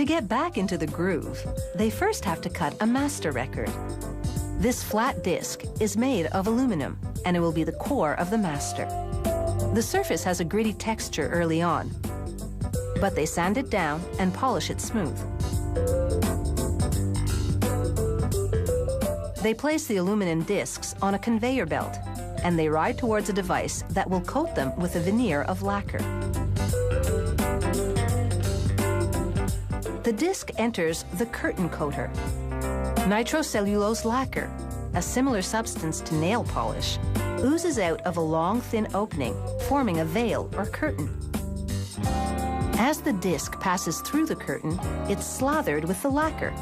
To get back into the groove, they first have to cut a master record. This flat disc is made of aluminum, and it will be the core of the master. The surface has a gritty texture early on, but they sand it down and polish it smooth. They place the aluminum discs on a conveyor belt, and they ride towards a device that will coat them with a veneer of lacquer. The disc enters the curtain coater. Nitrocellulose lacquer, a similar substance to nail polish, oozes out of a long, thin opening, forming a veil or curtain. As the disc passes through the curtain, it's slathered with the lacquer.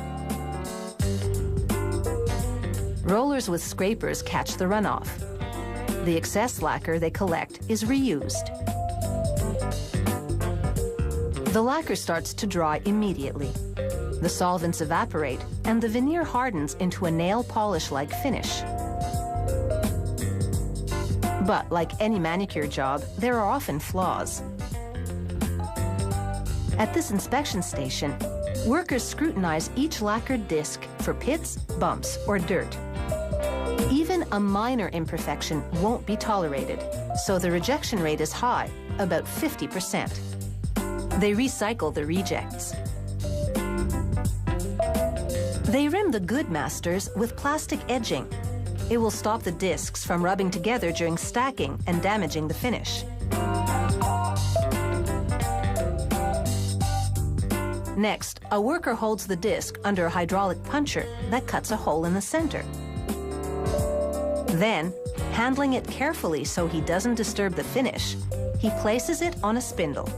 Rollers with scrapers catch the runoff. The excess lacquer they collect is reused. The lacquer starts to dry immediately. The solvents evaporate, and the veneer hardens into a nail polish-like finish. But like any manicure job, there are often flaws. At this inspection station, workers scrutinize each lacquered disc for pits, bumps, or dirt. Even a minor imperfection won't be tolerated, so the rejection rate is high, about 50%. They recycle the rejects. They rim the good masters with plastic edging. It will stop the discs from rubbing together during stacking and damaging the finish. Next, a worker holds the disc under a hydraulic puncher that cuts a hole in the center. Then, handling it carefully so he doesn't disturb the finish, he places it on a spindle.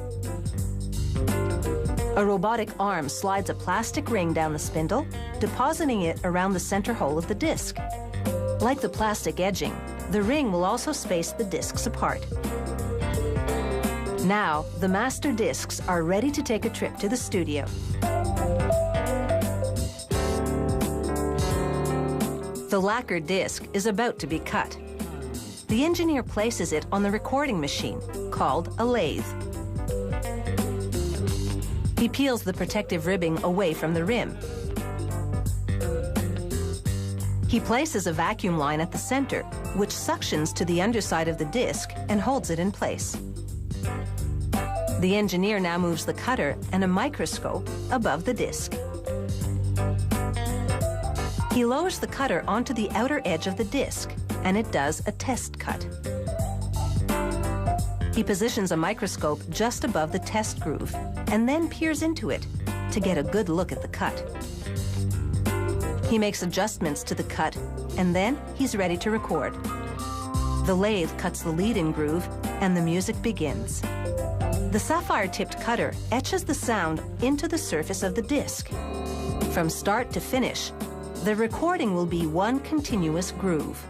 A robotic arm slides a plastic ring down the spindle, depositing it around the center hole of the disc. Like the plastic edging, the ring will also space the discs apart. Now, the master discs are ready to take a trip to the studio. The lacquer disc is about to be cut. The engineer places it on the recording machine, called a lathe. He peels the protective ribbing away from the rim. He places a vacuum line at the center, which suctions to the underside of the disc and holds it in place. The engineer now moves the cutter and a microscope above the disc. He lowers the cutter onto the outer edge of the disc, and it does a test cut. He positions a microscope just above the test groove and then peers into it to get a good look at the cut. He makes adjustments to the cut, and then he's ready to record. The lathe cuts the lead-in groove, and the music begins. The sapphire-tipped cutter etches the sound into the surface of the disc. From start to finish, the recording will be one continuous groove.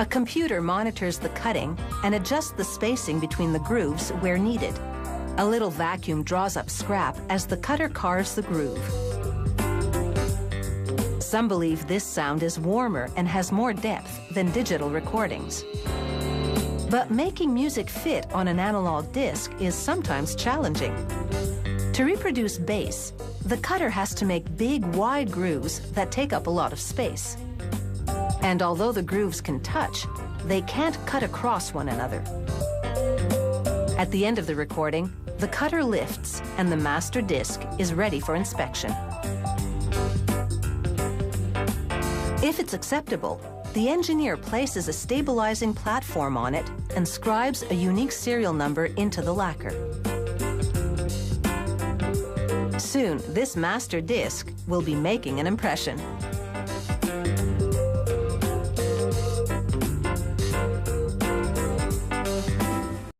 A computer monitors the cutting and adjusts the spacing between the grooves where needed. A little vacuum draws up scrap as the cutter carves the groove. Some believe this sound is warmer and has more depth than digital recordings. But making music fit on an analog disc is sometimes challenging. To reproduce bass, the cutter has to make big, wide grooves that take up a lot of space. And although the grooves can touch, they can't cut across one another. At the end of the recording, the cutter lifts and the master disc is ready for inspection. If it's acceptable, the engineer places a stabilizing platform on it and scribes a unique serial number into the lacquer. Soon, this master disc will be making an impression.